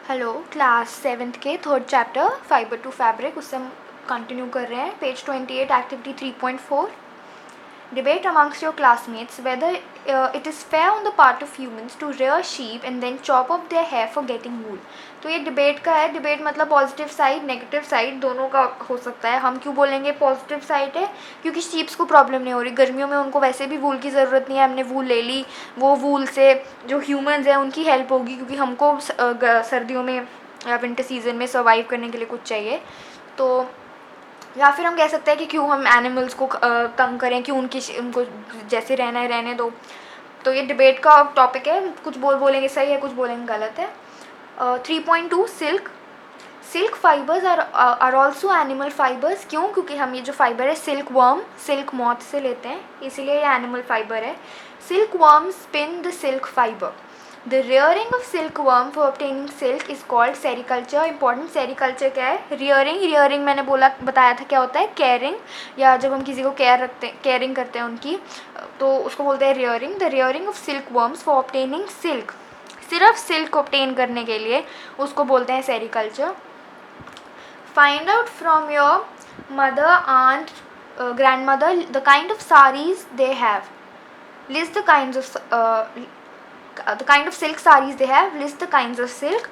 Hello class 7th के third chapter fibre to fabric उससे हम कंटिन्यू कर रहे हैं. Page 28 activity 3.4. Debate amongst your classmates whether it is fair on the part of humans to rear sheep and then chop off their hair for getting wool. तो ये debate का है. Debate मतलब पॉजिटिव साइड नेगेटिव साइड दोनों का हो सकता है. हम क्यों बोलेंगे पॉजिटिव साइड है? क्योंकि शीप्स को प्रॉब्लम नहीं हो रही. गर्मियों में उनको वैसे भी वूल की ज़रूरत नहीं है. हमने वूल ले ली, वो वूल से जो ह्यूमंस हैं उनकी हेल्प होगी क्योंकि हमको सर्दियों में या विंटर सीजन में सर्वाइव करने के लिए कुछ चाहिए. तो या फिर हम कह सकते हैं कि क्यों हम एनिमल्स को तंग करें, क्यों उनको जैसे रहना है रहने दो. तो ये डिबेट का टॉपिक है. कुछ बोलेंगे सही है, कुछ बोलेंगे गलत है. 3.2 silk. Silk fibres are also animal fibres. क्यों? क्योंकि हम ये जो फाइबर है सिल्क वर्म, सिल्क मॉथ से लेते हैं, इसीलिए ये एनिमल फाइबर है. Silk worm spin the silk fibre. The rearing of silkworm for obtaining silk is called sericulture. Important sericulture क्या है? rearing मैंने बताया था क्या होता है. caring, या जब हम किसी को caring करते हैं उनकी, तो उसको बोलते हैं rearing. The rearing of silkworms for obtaining silk. सिर्फ सिल्क obtain करने के लिए उसको बोलते हैं sericulture. Find out from your mother, aunt, grandmother the kind of sarees they have. List the kinds of the kind of silk sarees they have. List the kinds of silk.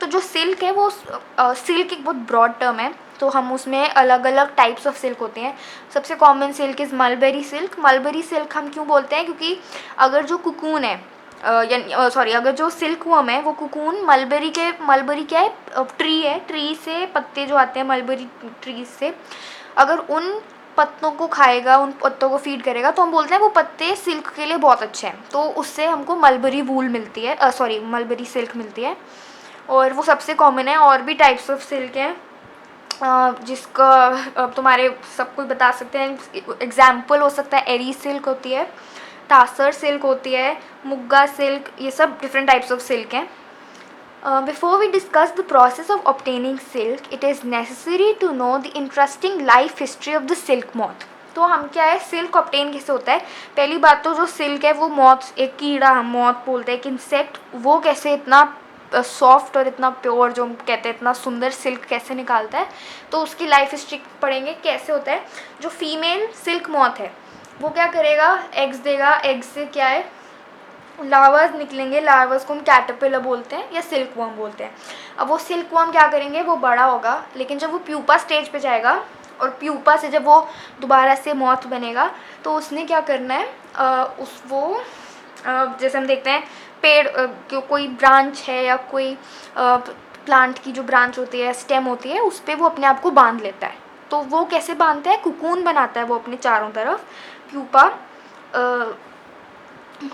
तो जो silk है वो silk एक बहुत broad term है, तो हम उसमें अलग अलग टाइप्स ऑफ सिल्क होते हैं. सबसे common silk is mulberry silk. Mulberry silk हम क्यों बोलते हैं? क्योंकि अगर जो कुकून है अगर जो सिल्क वर्म है वो कुकून मलबेरी क्या है? ट्री है. ट्री से पत्ते जो आते हैं मलबेरी ट्री से, अगर उन पत्तों को खाएगा, उन पत्तों को फीड करेगा, तो हम बोलते हैं वो पत्ते सिल्क के लिए बहुत अच्छे हैं. तो उससे हमको मलबरी वूल मिलती है, मलबरी सिल्क मिलती है, और वो सबसे कॉमन है. और भी टाइप्स ऑफ सिल्क हैं जिसका तुम्हारे सब कुछ बता सकते हैं. एग्जाम्पल हो सकता है एरी सिल्क होती है, तासर सिल्क होती है, मुग्गा सिल्क, ये सब डिफरेंट टाइप्स ऑफ सिल्क हैं. Before we discuss the process of obtaining silk, it is necessary to know the interesting life history of the silk moth. तो हम क्या है, सिल्क ऑब्टेन कैसे होता है? पहली बात तो जो सिल्क है वो मॉथ, एक कीड़ा हम मॉथ बोलते हैं, एक इंसेक्ट, वो कैसे इतना सॉफ्ट और इतना प्योर जो हम कहते हैं इतना सुंदर सिल्क कैसे निकालता है, तो उसकी लाइफ हिस्ट्री पढ़ेंगे कैसे होता है. जो फीमेल सिल्क मॉथ है वो क्या करेगा, एग्स देगा. एग्स से क्या है, लार्वास निकलेंगे. लार्वास को हम कैटरपिलर बोलते हैं या सिल्क वर्म बोलते हैं. अब वो सिल्क वर्म क्या करेंगे, वो बड़ा होगा, लेकिन जब वो प्यूपा स्टेज पे जाएगा और प्यूपा से जब वो दोबारा से मॉथ बनेगा, तो उसने क्या करना है, जैसे हम देखते हैं पेड़ कोई ब्रांच है या कोई प्लांट की जो ब्रांच होती है, स्टेम होती है, उस पर वो अपने आप को बांध लेता है. तो वो कैसे बांधता है, कुकून बनाता है वो अपने चारों तरफ प्यूपा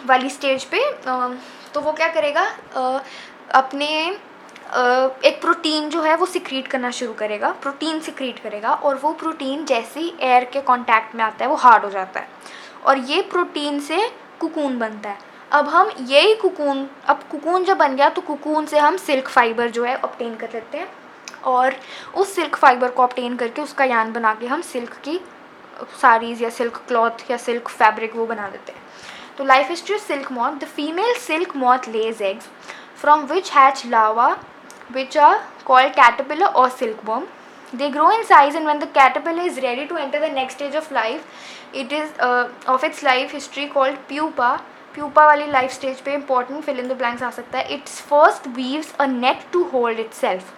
वाली स्टेज पे. तो वो क्या करेगा, अपने एक प्रोटीन जो है वो सिक्रीट करना शुरू करेगा, प्रोटीन सिक्रीट करेगा, और वो प्रोटीन जैसे ही एयर के कांटेक्ट में आता है वो हार्ड हो जाता है, और ये प्रोटीन से कुकून बनता है. अब हम यही कुकून जब बन गया तो कुकून से हम सिल्क फाइबर जो है ऑब्टेन कर लेते हैं, और उस सिल्क फाइबर को ऑब्टेन करके उसका यान बना के हम सिल्क की साड़ीज़ या सिल्क क्लॉथ या सिल्क फैब्रिक वो बना देते हैं. तो life history of silk moth. The female silk moth lays eggs from which hatch larvae which are called caterpillar or silkworm. They grow in size, and when the caterpillar is ready to enter the next stage of life, it is of its life history called pupa. Pupa वाली life stage पे important fill in the blanks आ सकता है. It first weaves a net to hold itself.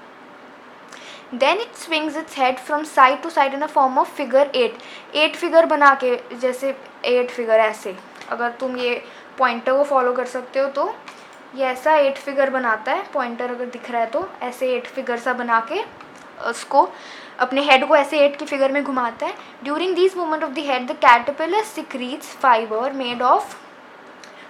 Then it swings its head from side to side in a form of figure 8. 8 figure बना के, जैसे 8 figure ऐसे, अगर तुम ये पॉइंटर को फॉलो कर सकते हो तो ये ऐसा 8 फिगर बनाता है. पॉइंटर अगर दिख रहा है तो ऐसे 8 फिगर सा बना के उसको अपने हेड को ऐसे 8 की फिगर में घुमाता है. During this movement of the head the caterpillar secretes fibre made of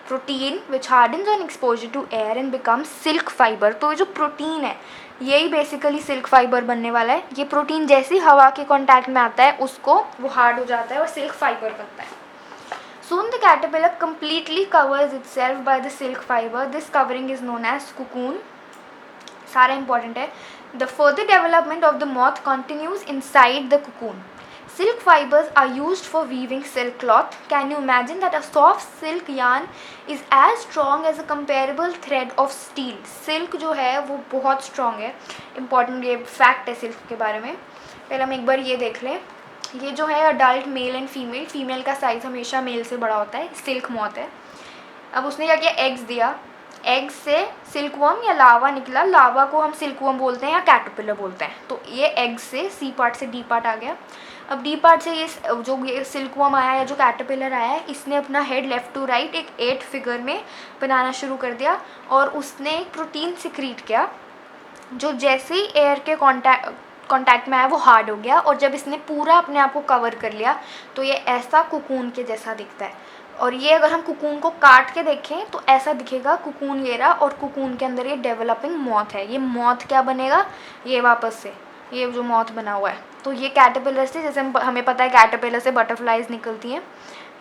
protein which hardens on exposure to air and becomes silk fibre. तो ये जो प्रोटीन है यही बेसिकली सिल्क फाइबर बनने वाला है. ये प्रोटीन जैसे ही हवा के कांटेक्ट में आता है उसको वो हार्ड हो जाता है और सिल्क फाइबर बनता है. Soon the caterpillar completely covers itself by the silk fiber. This covering is known as cocoon. सारा important है. The further development of the moth continues inside the cocoon. Silk fibers are used for weaving silk cloth. Can you imagine that a soft silk yarn is as strong as a comparable thread of steel? Silk जो है वो बहुत strong है. Important ये fact है silk के बारे में. पहले हम एक बार ये देख लें. ये जो है adult male and female, female का साइज़ हमेशा मेल से बड़ा होता है, सिल्क मॉथ है. अब उसने क्या किया, एग्स दिया, एग से सिल्कवर्म या लावा निकला. लावा को हम सिल्कवर्म बोलते हैं या कैटरपिलर बोलते हैं. तो ये एग से सी पार्ट से डी पार्ट आ गया. अब डी पार्ट से ये सिल्कवर्म आया या जो कैटरपिलर आया है, इसने अपना हेड लेफ़्ट टू राइट एक 8 फिगर में बनाना शुरू कर दिया और उसने एक प्रोटीन सिक्रीट किया जो जैसे ही एयर के कांटेक्ट में आया वो हार्ड हो गया. और जब इसने पूरा अपने आप को कवर कर लिया तो ये ऐसा कुकून के जैसा दिखता है. और ये अगर हम कुकून को काट के देखें तो ऐसा दिखेगा. कुकून ये रहा और कुकून के अंदर ये डेवलपिंग मॉथ है. ये मॉथ क्या बनेगा, ये वापस से ये जो मॉथ बना हुआ है, तो ये कैटरपिलर से, जैसे हमें पता है कैटरपिलर से बटरफ्लाइज निकलती हैं,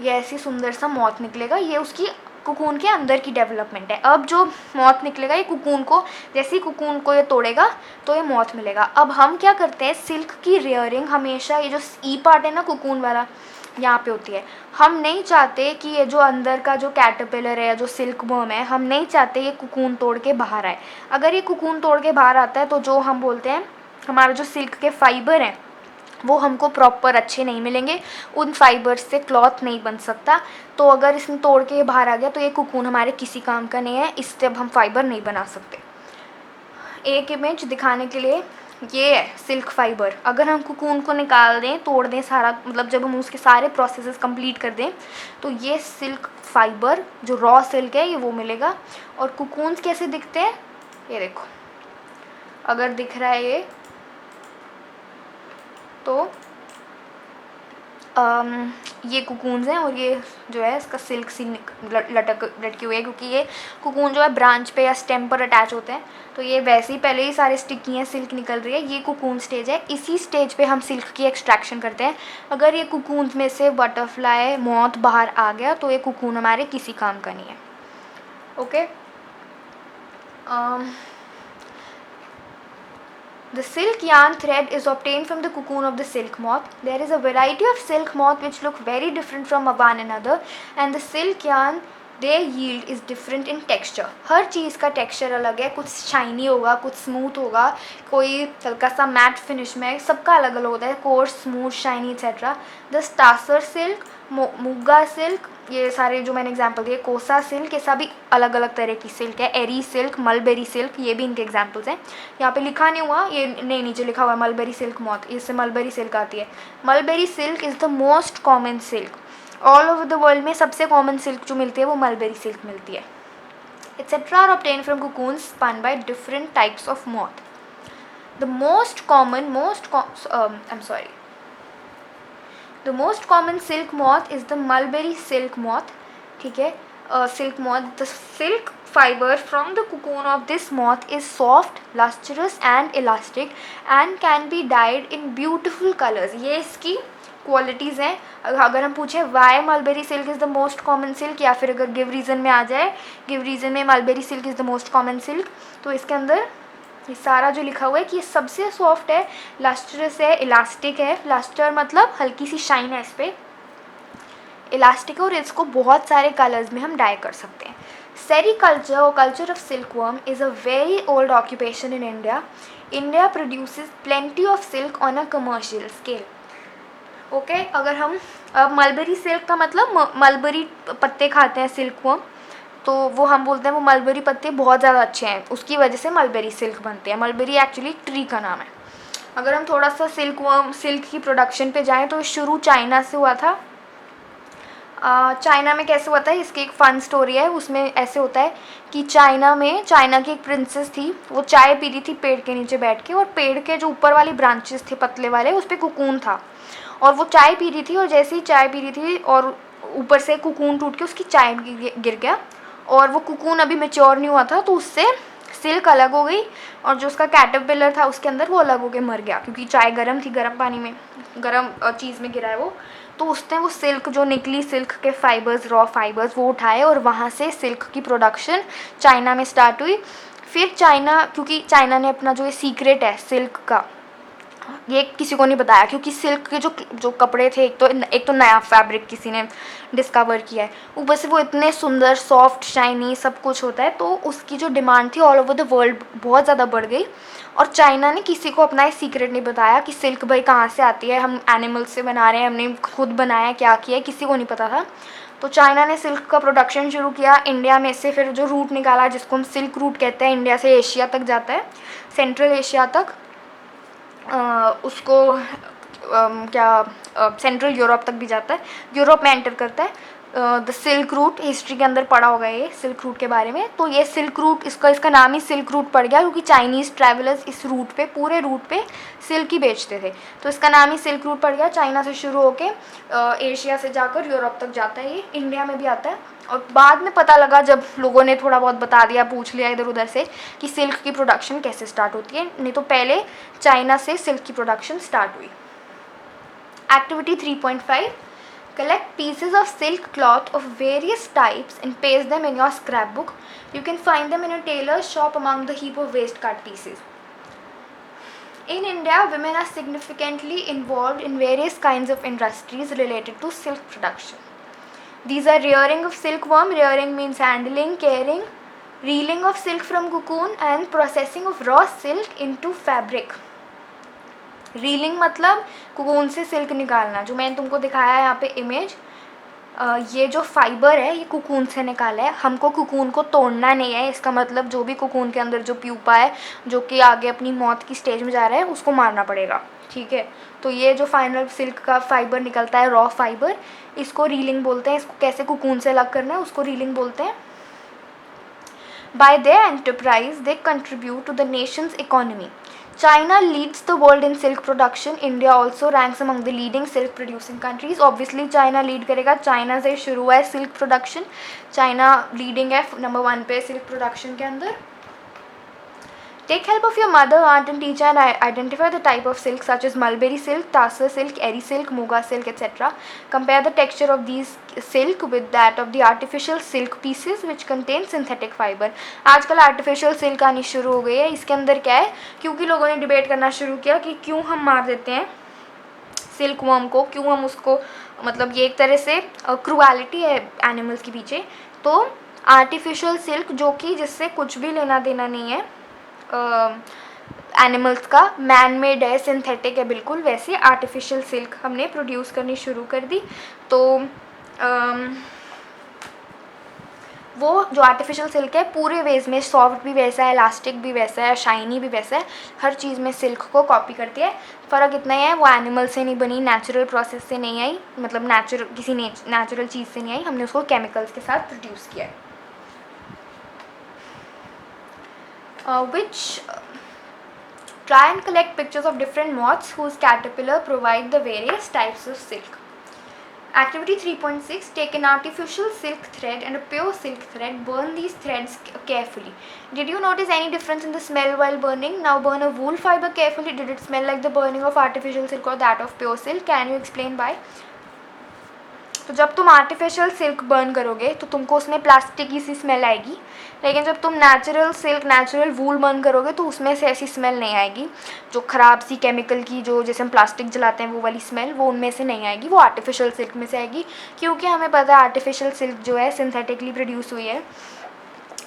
ये ऐसी सुंदर सा मॉथ निकलेगा. ये उसकी कुकून के अंदर की डेवलपमेंट है. अब जो मॉथ निकलेगा ये कुकून को, जैसे ही कुकून को ये तोड़ेगा तो ये मॉथ मिलेगा. अब हम क्या करते हैं, सिल्क की रेयरिंग हमेशा ये जो ई पार्ट है ना कुकून वाला, यहाँ पे होती है. हम नहीं चाहते कि ये जो अंदर का जो कैटरपिलर है या जो सिल्कवर्म है, हम नहीं चाहते ये कुकून तोड़ के बाहर आए. अगर ये कुकून तोड़ के बाहर आता है तो जो हम बोलते हैं हमारा जो सिल्क के फाइबर हैं वो हमको प्रॉपर अच्छे नहीं मिलेंगे. उन फाइबर्स से क्लॉथ नहीं बन सकता. तो अगर इसमें तोड़ के बाहर आ गया तो ये कुकून हमारे किसी काम का नहीं है. इससे अब हम फाइबर नहीं बना सकते. एक इमेज दिखाने के लिए, ये है सिल्क फाइबर. अगर हम कुकून को निकाल दें, तोड़ दें सारा, मतलब जब हम उसके सारे प्रोसेसेस कंप्लीट कर दें तो ये सिल्क फाइबर जो रॉ सिल्क है ये वो मिलेगा. और कुकून्स कैसे दिखते हैं, ये देखो, अगर दिख रहा है ये तो ये कुकून्स हैं और ये जो है इसका सिल्क सी लटकी हुई है, क्योंकि ये कुकून जो है ब्रांच पे या स्टेम पर अटैच होते हैं. तो ये वैसे ही पहले ही सारे स्टिकी हैं, सिल्क निकल रही है. ये कुकून स्टेज है. इसी स्टेज पे हम सिल्क की एक्सट्रैक्शन करते हैं. अगर ये कुकून में से बटरफ्लाई मॉथ बाहर आ गया तो ये कुकून हमारे किसी काम का नहीं है. Okay. The silk yarn thread is obtained from the cocoon of the silk moth. There is a variety of silk moth which look very different from one another, and the silk yarn they yield is different in texture. हर चीज़ का texture अलग है. कुछ shiny होगा, कुछ smooth होगा, कोई हल्का सा मैट फिनिश में, सबका अलग अलग होता है. Coarse, smooth, shiny etcetera. The tussar silk, muga silk, ये सारे जो मैंने एग्जांपल दिए, कोसा सिल्क, ये सभी अलग अलग तरह की सिल्क है. एरी सिल्क, मलबेरी सिल्क, ये भी इनके एग्जांपल्स हैं. यहाँ पे लिखा नहीं हुआ, ये नहीं नीचे लिखा हुआ है मलबेरी सिल्क मॉथ, इससे मलबेरी सिल्क आती है. Mulberry silk is the most common silk. All over the world में सबसे कॉमन सिल्क जो मिलती है वो मलबेरी सिल्क मिलती है. Etcetera are obtain from cocoons spun by different types of moth. The most common The most common silk moth is the mulberry silk moth. ठीक है, silk moth. The silk fiber from the cocoon of this moth is soft, lustrous and elastic and can be dyed in beautiful colors. ये इसकी qualities हैं. अगर हम पूछें why mulberry silk is the most common silk, या फिर अगर give reason में आ जाए, गिव रीज़न में mulberry silk is the most common silk, तो इसके अंदर ये सारा जो लिखा हुआ है कि ये सबसे सॉफ्ट है, लस्ट्रस है, इलास्टिक है. लस्टर मतलब हल्की सी शाइन है इस पर, इलास्टिक है, और इसको बहुत सारे कलर्स में हम डाई कर सकते हैं. सेरीकल्चर और culture of silkworm is a very old occupation in India. India produces plenty of silk on a commercial scale. Okay. अगर हम मलबेरी सिल्क का मतलब मलबेरी पत्ते खाते हैं सिल्कवर्म, तो वो हम बोलते हैं वो मलबेरी पत्ते बहुत ज़्यादा अच्छे हैं, उसकी वजह से मलबेरी सिल्क बनते हैं. मलबेरी एक्चुअली ट्री का नाम है. अगर हम थोड़ा सा सिल्क की प्रोडक्शन पे जाएं तो शुरू चाइना से हुआ था. चाइना में कैसे हुआ था, इसकी एक फ़न स्टोरी है. उसमें ऐसे होता है कि चाइना की एक प्रिंसेस थी. वो चाय पी रही थी पेड़ के नीचे बैठ के, और पेड़ के जो ऊपर वाली ब्रांचेस थे पतले वाले, उस पर कुकून था. और वो चाय पी रही थी, और जैसे ही चाय पी रही थी और ऊपर से कुकून टूट के उसकी चाय गिर गया, और वो कुकून अभी मैच्योर नहीं हुआ था, तो उससे सिल्क अलग हो गई, और जो उसका कैटरपिलर था उसके अंदर वो अलग हो के मर गया, क्योंकि चाय गर्म थी, गर्म पानी में, गर्म चीज़ में गिरा है वो. तो उसने वो सिल्क जो निकली, सिल्क के फाइबर्स, रॉ फाइबर्स, वो उठाए, और वहाँ से सिल्क की प्रोडक्शन चाइना में स्टार्ट हुई. फिर क्योंकि चाइना ने अपना जो ये सीक्रेट है सिल्क का, ये किसी को नहीं बताया, क्योंकि सिल्क के जो कपड़े थे, एक तो नया फैब्रिक किसी ने डिस्कवर किया है, ऊपर से वो इतने सुंदर सॉफ्ट शाइनी सब कुछ होता है, तो उसकी जो डिमांड थी ऑल ओवर द वर्ल्ड बहुत ज़्यादा बढ़ गई। और चाइना ने किसी को अपना सीक्रेट नहीं बताया कि सिल्क भाई कहाँ से आती है, हम एनिमल्स से बना रहे हैं, हमने खुद बनाया, क्या किया है, किसी को नहीं पता था। तो चाइना ने सिल्क का प्रोडक्शन शुरू किया इंडिया में से, फिर जो रूट निकाला जिसको हम सिल्क रूट कहते हैं, इंडिया से एशिया तक जाता है, सेंट्रल एशिया तक, उसको सेंट्रल यूरोप तक भी जाता है, यूरोप में एंटर करता है। द सिल्क रूट, हिस्ट्री के अंदर पढ़ा होगा ये सिल्क रूट के बारे में। तो ये सिल्क रूट, इसका नाम ही सिल्क रूट पड़ गया क्योंकि चाइनीज़ ट्रैवलर्स इस रूट पे, पूरे रूट पे सिल्क ही बेचते थे, तो इसका नाम ही सिल्क रूट पड़ गया। चाइना से शुरू होके एशिया से जाकर यूरोप तक जाता है, ये इंडिया में भी आता है। और बाद में पता लगा, जब लोगों ने थोड़ा बहुत बता दिया, पूछ लिया इधर उधर से, कि सिल्क की प्रोडक्शन कैसे स्टार्ट होती है, नहीं तो पहले चाइना से सिल्क की प्रोडक्शन स्टार्ट हुई। Activity 3.5, collect pieces of silk cloth of various types and paste them in your scrapbook. You can find them in a tailor's shop among the heap of waste cut pieces. In India, women are significantly involved in various kinds of industries related to silk production. These are rearing of silkworm. Rearing means handling, caring, reeling of silk from cocoon and processing of raw silk into fabric. Reeling मतलब cocoon से silk निकालना, जो मैंने तुमको दिखाया है यहाँ पे इमेज, ये जो फाइबर है ये कुकून से निकाला है, हमको कुकून को तोड़ना नहीं है। इसका मतलब जो भी कुकून के अंदर जो प्यूपा है, जो कि आगे अपनी मौत की स्टेज में जा रहा है, उसको मारना पड़ेगा, ठीक है। तो ये जो फाइनल सिल्क का फाइबर निकलता है, रॉ फाइबर, इसको रीलिंग बोलते हैं। इसको कैसे कुकून से अलग करना है उसको रीलिंग बोलते हैं। By their enterprise, they contribute to the nation's economy. China leads the world in silk production. India also ranks among the leading silk producing countries. Obviously, China lead करेगा, China से शुरू है silk production. China leading है number 1 पे silk production के अंदर। Take help of your mother, aunt and teacher and identify the type of silk such as mulberry silk, tassar silk, eri silk, muga silk, etc. Compare the texture of these silk with that of the artificial silk pieces which contain synthetic fiber. आजकल artificial silk आनी शुरू हो गई है। इसके अंदर क्या है, क्योंकि लोगों ने डिबेट करना शुरू किया कि क्यों हम मार देते हैं सिल्क वर्म को, क्यों हम उसको, मतलब ये एक तरह से क्रूएलिटी है एनिमल्स के पीछे। तो आर्टिफिशियल सिल्क, जो कि जिससे कुछ भी लेना देना नहीं है एनिमल्स का, मैन मेड है, सिंथेटिक है बिल्कुल, वैसे आर्टिफिशियल सिल्क हमने प्रोड्यूस करनी शुरू कर दी। तो वो जो आर्टिफिशियल सिल्क है पूरे वेज में, सॉफ्ट भी वैसा है, इलास्टिक भी वैसा है, शाइनी भी वैसा है, हर चीज़ में सिल्क को कॉपी करती है। फ़र्क इतना ही है, वो एनिमल से नहीं बनी, नेचुरल प्रोसेस से नहीं आई, मतलब किसी नेचुरल चीज़ से नहीं आई, हमने उसको केमिकल्स के साथ प्रोड्यूस किया है। Which try and collect pictures of different moths whose caterpillar provide the various types of silk. Activity 3.6, take an artificial silk thread and a pure silk thread, burn these threads carefully. Did you notice any difference in the smell while burning? Now burn a wool fiber carefully. Did it smell like the burning of artificial silk or that of pure silk? Can you explain why? तो जब तुम artificial silk burn करोगे तो तुमको उसमें plastic की सी smell आएगी, लेकिन जब तुम नेचुरल सिल्क, नेचुरल वूल बर्न करोगे तो उसमें से ऐसी स्मेल नहीं आएगी, जो ख़राब सी केमिकल की, जो जैसे हम प्लास्टिक जलाते हैं वो वाली स्मेल, वो उनमें से नहीं आएगी, वो आर्टिफिशियल सिल्क में से आएगी। क्योंकि हमें पता है आर्टिफिशियल सिल्क जो है सिंथेटिकली प्रोड्यूस हुई है,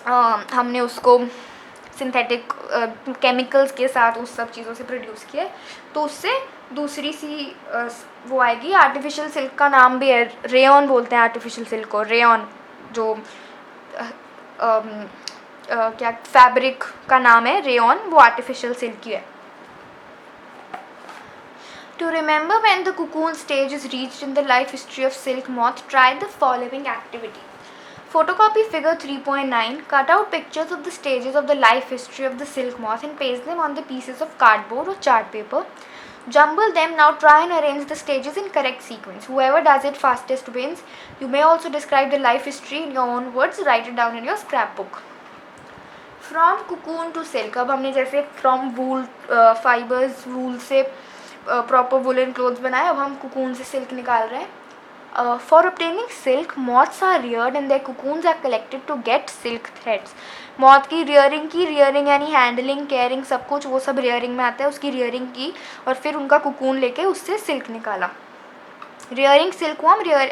हमने उसको सिंथेटिक केमिकल्स के साथ उस सब चीज़ों से प्रोड्यूस किया, तो उससे दूसरी सी वो आएगी। आर्टिफिशियल सिल्क का नाम भी है, रेयॉन बोलते हैं आर्टिफिशियल सिल्क को, रेयॉन, जो क्या फैब्रिक का नाम है रेयॉन, वो आर्टिफिशियल सिल्क की है। To remember when the cocoon stage is reached in the life history of silk moth, try the following activity. Photocopy figure 3.9. Cut out pictures of the stages of the life history of the silk moth and paste them on the pieces of cardboard or chart paper. Jumble them. Now try and arrange the stages in correct sequence. Whoever does it fastest wins. You may also describe the life history in your own words. Write it down in your scrapbook. From cocoon to silk. अब हमने जैसे from wool fibers, wool से proper woollen clothes बनाए, अब हम cocoon से silk निकाल रहे हैं। For obtaining silk, moths are reared and their cocoons are collected to get silk threads. Moth की रियरिंग यानी हैंडलिंग, केयरिंग, सब कुछ वो सब रियरिंग में आता है, उसकी रियरिंग की और फिर उनका कुकून लेके उससे सिल्क निकाला. रियरिंग सिल्क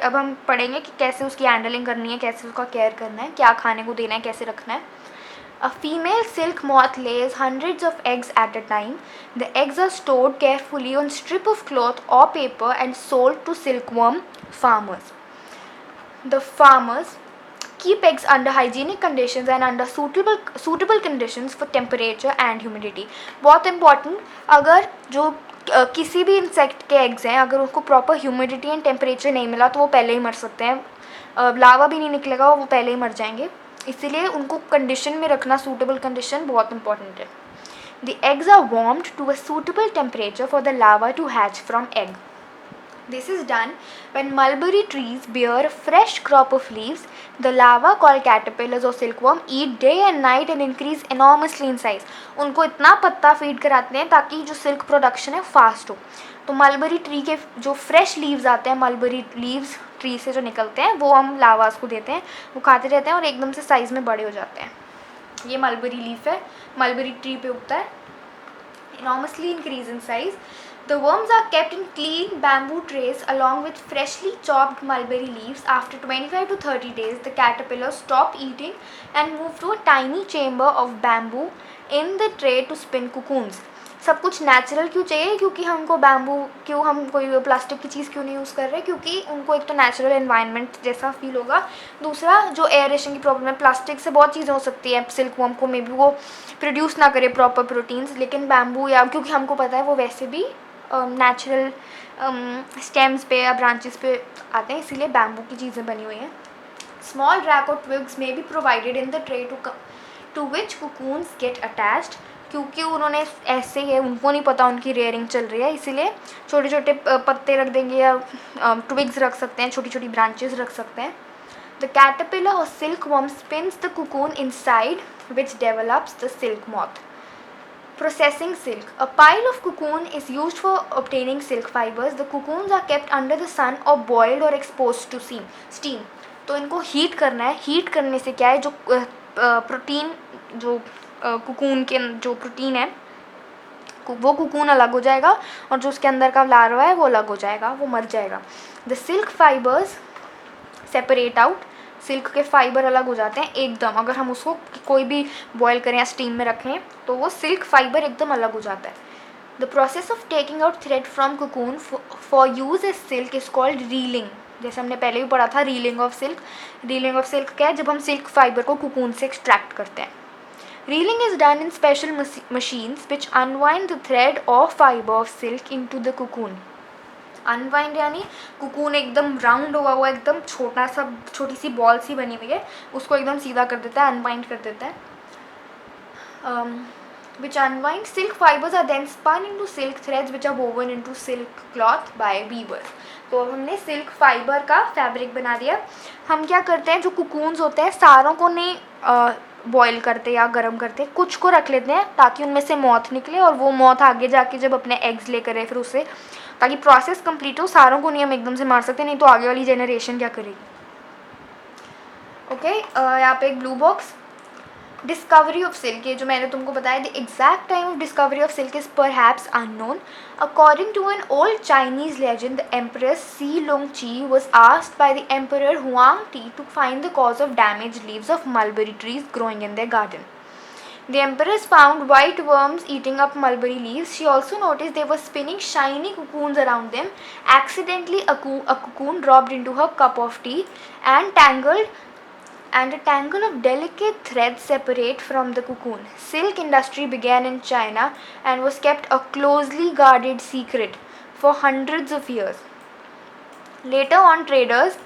अब हम पढ़ेंगे कि कैसे उसकी हैंडलिंग करनी है, कैसे उसका केयर करना है, क्या खाने को देना है, कैसे रखना है. A female silk moth lays hundreds of eggs at a time. The eggs are stored carefully on strip of cloth or paper and sold to silkworm farmers. The farmers keep eggs under hygienic conditions and under suitable conditions for temperature and humidity. बहुत important, अगर जो किसी भी insect के eggs हैं, अगर उसको proper humidity and temperature नहीं मिला तो वो पहले ही मर सकते हैं. लावा भी नहीं निकलेगा, वो पहले ही मर जाएंगे. इसीलिए उनको कंडीशन में रखना, सूटेबल कंडीशन बहुत इंपॉर्टेंट है. The eggs are warmed to a suitable temperature for the larva to hatch from egg. This is done when mulberry trees bear a fresh crop of leaves. The larvae called caterpillars or silkworm eat day and night and increase enormously in size. उनको इतना पत्ता feed कराते हैं ताकि जो silk production है fast हो. तो मलबरी ट्री के जो फ्रेश लीव्स आते हैं, मलबरी लीव्स ट्री से जो निकलते हैं, वो हम लावास को देते हैं, वो खाते रहते हैं और एकदम से साइज़ में बड़े हो जाते हैं. ये मलबरी लीफ है, मलबरी ट्री पे उगता है. enormously increase in size. The worms are kept in clean bamboo trays along with freshly chopped mulberry leaves. After 25 to 30 days, the caterpillars stop eating and move to a tiny chamber of bamboo in the tray to spin cocoons. सब कुछ natural क्यों चाहिए? क्योंकि हमको bamboo, क्यों हम कोई plastic की चीज़ क्यों नहीं यूज़ कर रहे? क्योंकि उनको एक तो नेचुरल एनवायरनमेंट जैसा फील होगा, दूसरा जो एयरेशन की प्रॉब्लम है, प्लास्टिक से बहुत चीज़ें हो सकती है. सिल्क वर्म को मे बी वो प्रोड्यूस ना करे प्रॉपर प्रोटीन्स, लेकिन बैम्बू या क्योंकि हमको पता है वो वैसे भी नेचुरल स्टेम्स पे या ब्रांचेस पे आते हैं, इसीलिए बैम्बू की चीज़ें बनी हुई हैं. स्मॉल रैक और twigs may be provided in the tray to which cocoons get attached. क्योंकि उन्होंने ऐसे ही है, उनको नहीं पता उनकी रेयरिंग चल रही है, इसीलिए छोटे छोटे पत्ते रख देंगे या ट्विग्स रख सकते हैं, छोटी छोटी ब्रांचेस रख सकते हैं. द कैटरपिलर और silkworm spins the cocoon inside which develops the silk moth. Processing silk. A pile of cocoon is used for obtaining silk fibers. The cocoons are kept under the sun or boiled or exposed to steam. तो इनको heat करना है. Heat करने से क्या है, जो protein, जो कुकून के जो प्रोटीन है वो कुकून अलग हो जाएगा और जो उसके अंदर का लार्वा है वो अलग हो जाएगा, वो मर जाएगा. The silk fibres separate out. Silk के फाइबर अलग हो जाते हैं एकदम. अगर हम उसको कोई भी बॉयल करें या स्टीम में रखें तो वो सिल्क फाइबर एकदम अलग हो जाता है. The process of taking out thread from cocoon for use as silk is called reeling. जैसे हमने पहले भी पढ़ा था, reeling of silk. Reeling of silk क्या है? जब हम सिल्क फाइबर को कुकून से एक्सट्रैक्ट करते हैं. Reeling is done in special machines which unwind the thread or fiber of silk into the cocoon. Unwind यानी कुकून एकदम राउंड हुआ एकदम छोटी सी बॉल सी बनी हुई है, उसको एकदम सीधा कर देता है, अनवाइंड कर देता है. Which unwind silk fibers are then spun into silk threads which are woven into silk cloth by weavers. तो हमने सिल्क फाइबर का फैब्रिक बना दिया. हम क्या करते हैं, जो कुकून्स होते हैं सारों को नहीं बॉयल करते या गर्म करते, कुछ को रख लेते हैं ताकि उनमें से मॉथ निकले और वो मॉथ आगे जाके जब अपने एग्स लेकर आए फिर उससे, ताकि प्रोसेस कंप्लीट हो. सारों को नहीं हम एकदम से मार सकते, नहीं तो आगे वाली जनरेशन क्या करेगी. ओके, यहाँ पे एक blue box. Discovery of silk, ये जो मैंने तुमको बताया, the exact time of discovery of silk is perhaps unknown. According to an old Chinese legend, the empress Si Lingchi was asked by the emperor Huang Ti to find the cause of damaged leaves of mulberry trees growing in their garden. The empress found white worms eating up mulberry leaves. She also noticed they were spinning shiny cocoons around them. Accidentally, a cocoon dropped into her cup of tea and a tangle of delicate threads separate from the cocoon. Silk industry began in China and was kept a closely guarded secret for hundreds of years. Later on, traders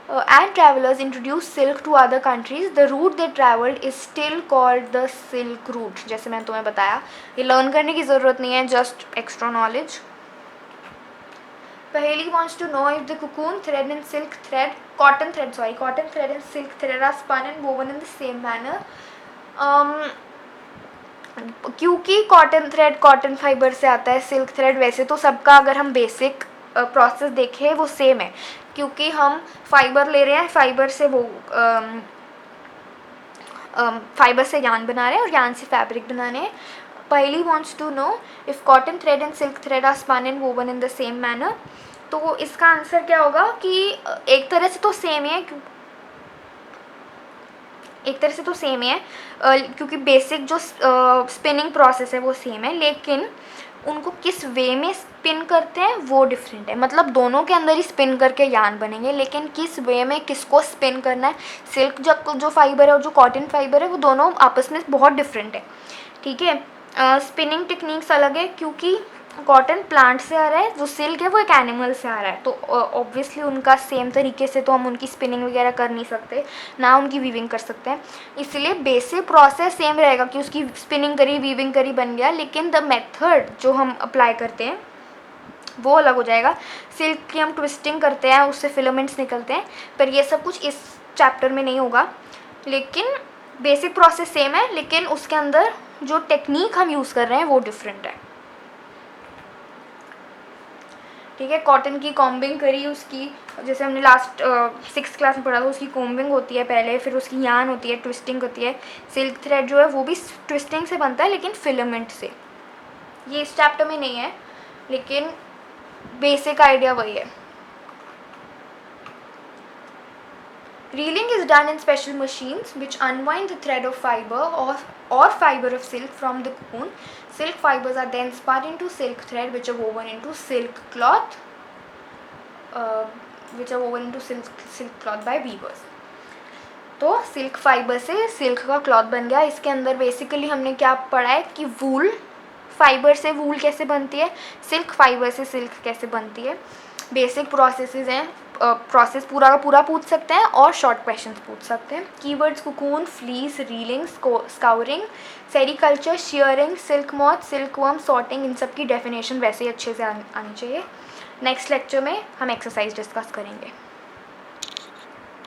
and travelers introduced silk to other countries. The route they traveled is still called the Silk Route. जैसे मैंने तुम्हें बताया, ये learn करने की ज़रूरत नहीं है, just extra knowledge. Paheli wants to know if the cocoon thread and silk thread, cotton thread and silk thread are spun and woven in the same manner. क्योंकि कॉटन फाइबर से आता है, सिल्क थ्रेड वैसे तो सबका अगर हम basic process देखें वो सेम है, क्योंकि हम फाइबर ले रहे हैं, फाइबर से वो फाइबर से यान बना रहे हैं और यान से फैब्रिक बना रहे हैं. Paheli wants to know if cotton thread and silk thread are spun and woven in the same manner. तो इसका आंसर क्या होगा कि एक तरह से तो सेम ही है, क्योंकि बेसिक जो स्पिनिंग प्रोसेस है वो सेम है, लेकिन उनको किस वे में स्पिन करते हैं वो डिफरेंट है. मतलब दोनों के अंदर ही स्पिन करके यान बनेंगे, लेकिन किस वे में किसको स्पिन करना है, सिल्क जो फाइबर है और जो कॉटन फाइबर है वो दोनों आपस में बहुत डिफरेंट है. ठीक है. स्पिनिंग टेक्निक्स अलग है, क्योंकि कॉटन प्लांट से आ रहा है, जो सिल्क है वो एक एनिमल से आ रहा है, तो ऑब्वियसली उनका सेम तरीके से तो हम उनकी स्पिनिंग वगैरह कर नहीं सकते, ना उनकी वीविंग कर सकते हैं. इसलिए बेसिक प्रोसेस सेम रहेगा कि उसकी स्पिनिंग करी, वीविंग करी, बन गया, लेकिन द मेथड जो हम अप्लाई करते हैं वो अलग हो जाएगा. सिल्क की हम ट्विस्टिंग करते हैं, उससे फिलामेंट्स निकलते हैं, पर ये सब कुछ इस चैप्टर में नहीं होगा. लेकिन बेसिक प्रोसेस सेम है, लेकिन उसके अंदर जो टेक्निक हम यूज़ कर रहे हैं वो डिफरेंट है. ठीक है. कॉटन की कॉम्बिंग करी, उसकी जैसे हमने लास्ट 6th क्लास में पढ़ा था, उसकी कॉम्बिंग होती है पहले, फिर उसकी यान होती है, ट्विस्टिंग होती है. सिल्क थ्रेड जो है वो भी ट्विस्टिंग से बनता है, लेकिन फिलामेंट से. ये इस चैप्टर में नहीं है, लेकिन बेसिक आइडिया वही है. Reeling is done in special machines which unwind the thread of fiber or fiber of silk from the cocoon. Silk fibers are then spun into silk thread which are woven into silk cloth by weavers. तो silk fibre से silk का cloth बन गया. इसके अंदर basically हमने क्या पढ़ा है कि वूल फाइबर से वूल कैसे बनती है, सिल्क फाइबर से सिल्क कैसे बनती है. बेसिक प्रोसेसेस हैं. प्रोसेस पूरा का पूरा पूछ सकते हैं और शॉर्ट क्वेश्चंस पूछ सकते हैं. Keywords cocoon, fleece, reeling, scouring, sericulture, shearing, silk moth, silk worm, sorting, इन सब की डेफिनेशन वैसे ही अच्छे से आनी चाहिए. नेक्स्ट लेक्चर में हम एक्सरसाइज डिस्कस करेंगे.